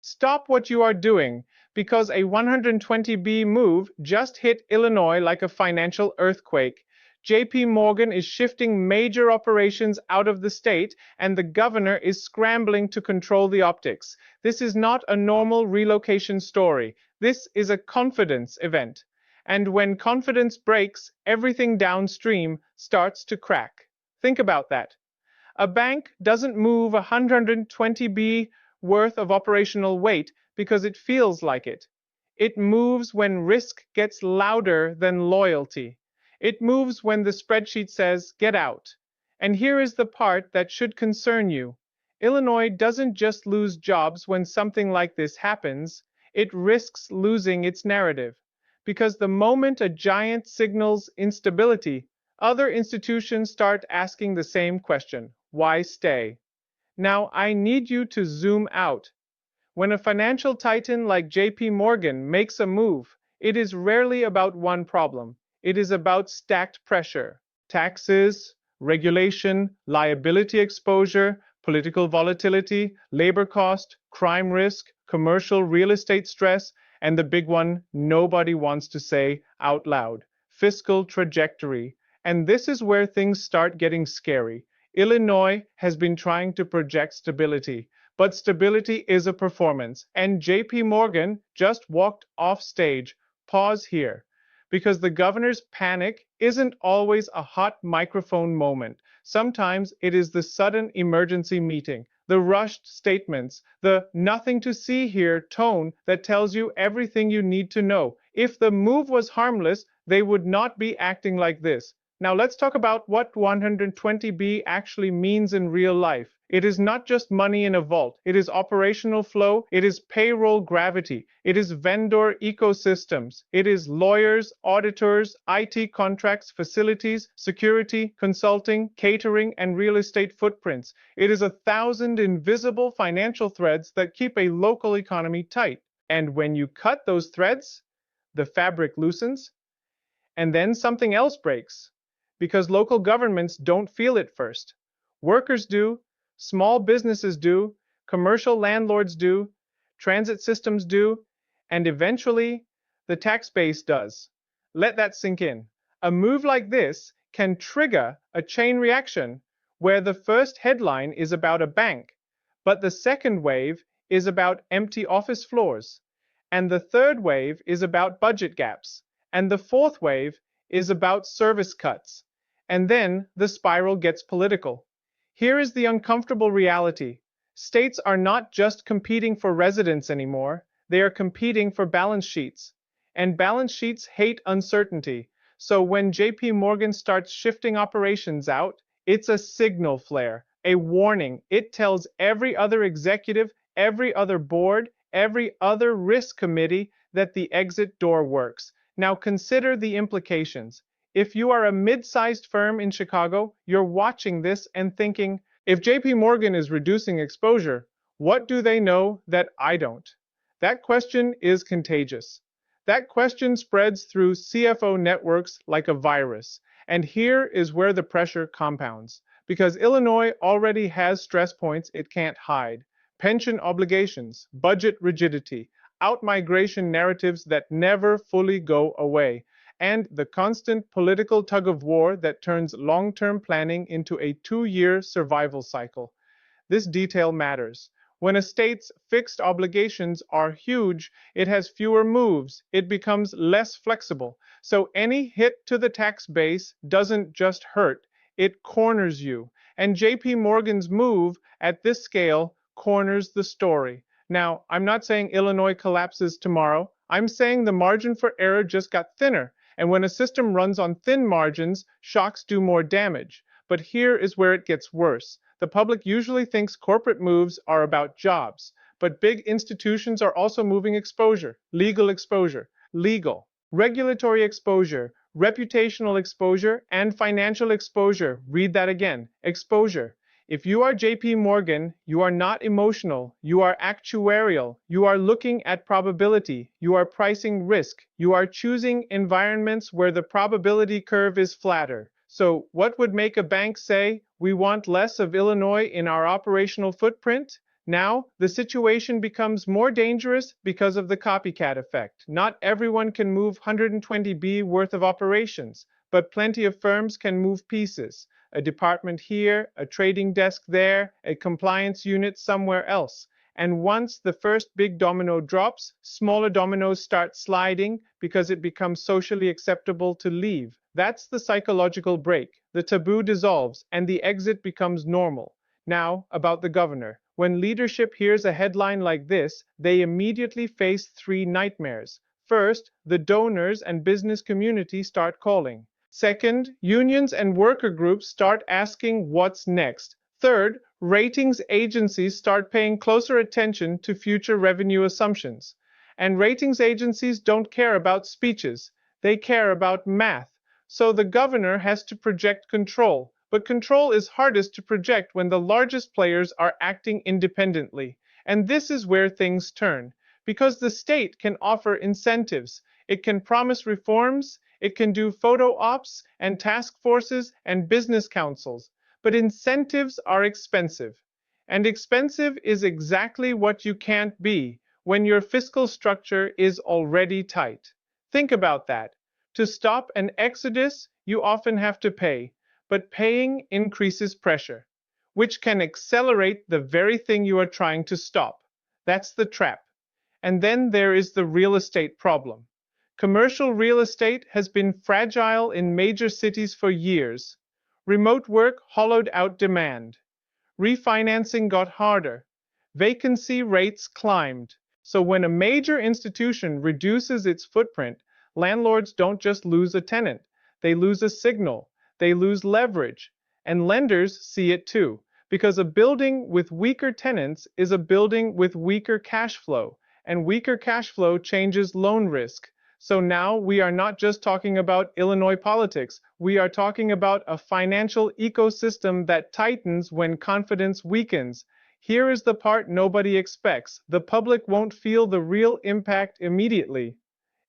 Stop what you are doing, because a 120B move just hit Illinois like a financial earthquake. JP Morgan is shifting major operations out of the state, and the governor is scrambling to control the optics. This is not a normal relocation story. This is a confidence event. And when confidence breaks, everything downstream starts to crack. Think about that. A bank doesn't move 120B worth of operational weight because it feels like it. It moves when risk gets louder than loyalty. It moves when the spreadsheet says, get out. And here is the part that should concern you. Illinois doesn't just lose jobs when something like this happens, it risks losing its narrative. Because the moment a giant signals instability, other institutions start asking the same question: why stay? Now, I need you to zoom out. When a financial titan like JP Morgan makes a move, it is rarely about one problem. It is about stacked pressure: taxes, regulation, liability exposure, political volatility, labor cost, crime risk, commercial real estate stress, and the big one nobody wants to say out loud: fiscal trajectory. And this is where things start getting scary. Illinois has been trying to project stability, but stability is a performance, and JP Morgan just walked off stage. Pause here, because the governor's panic isn't always a hot microphone moment. Sometimes it is the sudden emergency meeting, the rushed statements, the nothing to see here tone that tells you everything you need to know. If the move was harmless, they would not be acting like this. Now let's talk about what 120B actually means in real life. It is not just money in a vault. It is operational flow. It is payroll gravity. It is vendor ecosystems. It is lawyers, auditors, IT contracts, facilities, security, consulting, catering, and real estate footprints. It is 1,000 invisible financial threads that keep a local economy tight. And when you cut those threads, the fabric loosens, and then something else breaks. Because local governments don't feel it first. Workers do, small businesses do, commercial landlords do, transit systems do, and eventually the tax base does. Let that sink in. A move like this can trigger a chain reaction where the first headline is about a bank, but the second wave is about empty office floors, and the third wave is about budget gaps, and the fourth wave is about service cuts. And then the spiral gets political. Here is the uncomfortable reality. States are not just competing for residents anymore, they are competing for balance sheets. And balance sheets hate uncertainty. So when JP Morgan starts shifting operations out, it's a signal flare, a warning. It tells every other executive, every other board, every other risk committee that the exit door works. Now consider the implications. If you are a mid-sized firm in Chicago, you're watching this and thinking, if JP Morgan is reducing exposure, what do they know that I don't? That question is contagious. That question spreads through CFO networks like a virus. And here is where the pressure compounds. Because Illinois already has stress points it can't hide: pension obligations, budget rigidity, out-migration narratives that never fully go away, and the constant political tug-of-war that turns long-term planning into a 2-year survival cycle. This detail matters. When a state's fixed obligations are huge, it has fewer moves, it becomes less flexible. So any hit to the tax base doesn't just hurt, it corners you. And JP Morgan's move at this scale corners the story. Now, I'm not saying Illinois collapses tomorrow. I'm saying the margin for error just got thinner. And when a system runs on thin margins, shocks do more damage. But here is where it gets worse. The public usually thinks corporate moves are about jobs, but big institutions are also moving exposure, legal, regulatory exposure, reputational exposure, and financial exposure. Read that again: exposure. If you are JP Morgan, you are not emotional, you are actuarial, you are looking at probability, you are pricing risk, you are choosing environments where the probability curve is flatter. So what would make a bank say, we want less of Illinois in our operational footprint? Now, the situation becomes more dangerous because of the copycat effect. Not everyone can move 120B worth of operations, but plenty of firms can move pieces. A department here, a trading desk there, a compliance unit somewhere else. And once the first big domino drops, smaller dominoes start sliding because it becomes socially acceptable to leave. That's the psychological break. The taboo dissolves and the exit becomes normal. Now, about the governor. When leadership hears a headline like this, they immediately face three nightmares. First, the donors and business community start calling. Second, unions and worker groups start asking what's next. Third, ratings agencies start paying closer attention to future revenue assumptions. And ratings agencies don't care about speeches, they care about math. So the governor has to project control. But control is hardest to project when the largest players are acting independently. And this is where things turn. Because the state can offer incentives, it can promise reforms, it can do photo ops and task forces and business councils. But incentives are expensive. And expensive is exactly what you can't be when your fiscal structure is already tight. Think about that. To stop an exodus, you often have to pay, but paying increases pressure, which can accelerate the very thing you are trying to stop. That's the trap. And then there is the real estate problem. Commercial real estate has been fragile in major cities for years. Remote work hollowed out demand. Refinancing got harder. Vacancy rates climbed. So when a major institution reduces its footprint, landlords don't just lose a tenant, they lose a signal, they lose leverage. And lenders see it too, because a building with weaker tenants is a building with weaker cash flow, and weaker cash flow changes loan risk. So now we are not just talking about Illinois politics, we are talking about a financial ecosystem that tightens when confidence weakens. Here is the part nobody expects. The public won't feel the real impact immediately.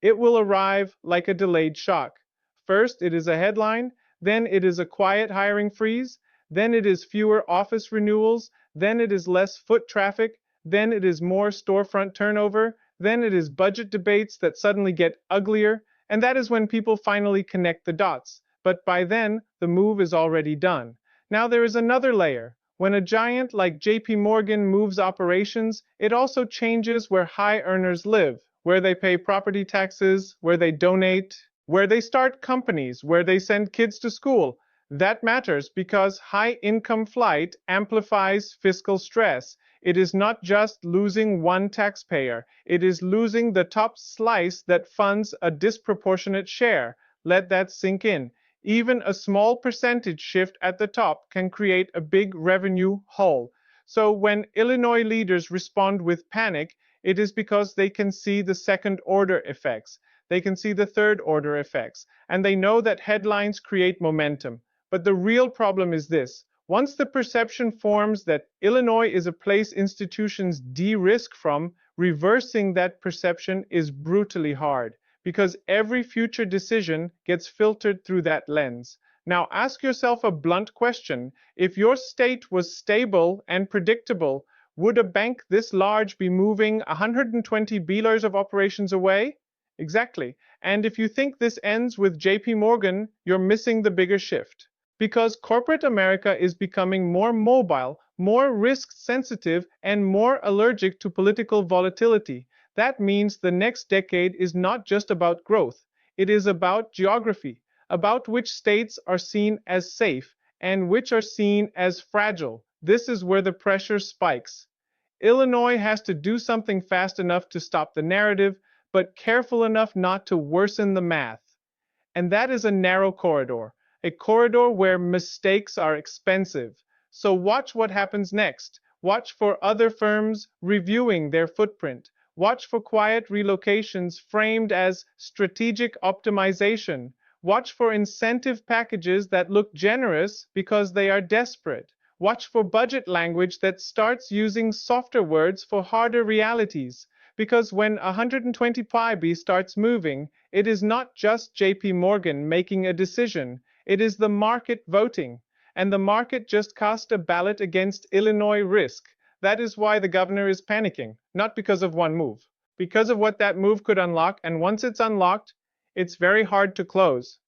It will arrive like a delayed shock. First, it is a headline, then it is a quiet hiring freeze, then it is fewer office renewals, then it is less foot traffic, then it is more storefront turnover, then it is budget debates that suddenly get uglier, and that is when people finally connect the dots. But by then, the move is already done. Now there is another layer. When a giant like JPMorgan moves operations, it also changes where high earners live, where they pay property taxes, where they donate, where they start companies, where they send kids to school. That matters because high income flight amplifies fiscal stress. It is not just losing one taxpayer, it is losing the top slice that funds a disproportionate share. Let that sink in. Even a small percentage shift at the top can create a big revenue hole. So when Illinois leaders respond with panic, it is because they can see the second order effects. They can see the third order effects, and they know that headlines create momentum. But the real problem is this. Once the perception forms that Illinois is a place institutions de-risk from, reversing that perception is brutally hard, because every future decision gets filtered through that lens. Now ask yourself a blunt question. If your state was stable and predictable, would a bank this large be moving 120 billion of operations away? Exactly. And if you think this ends with JPMorgan, you're missing the bigger shift. Because corporate America is becoming more mobile, more risk sensitive, and more allergic to political volatility. That means the next decade is not just about growth, it is about geography, about which states are seen as safe and which are seen as fragile. This is where the pressure spikes. Illinois has to do something fast enough to stop the narrative, but careful enough not to worsen the math. And that is a narrow corridor. A corridor where mistakes are expensive. So watch what happens next. Watch for other firms reviewing their footprint. Watch for quiet relocations framed as strategic optimization. Watch for incentive packages that look generous because they are desperate. Watch for budget language that starts using softer words for harder realities. Because when 120 pi starts moving, it is not just JPMorgan making a decision. It is the market voting, and the market just cast a ballot against Illinois risk. That is why the governor is panicking, not because of one move, because of what that move could unlock, and once it's unlocked, it's very hard to close.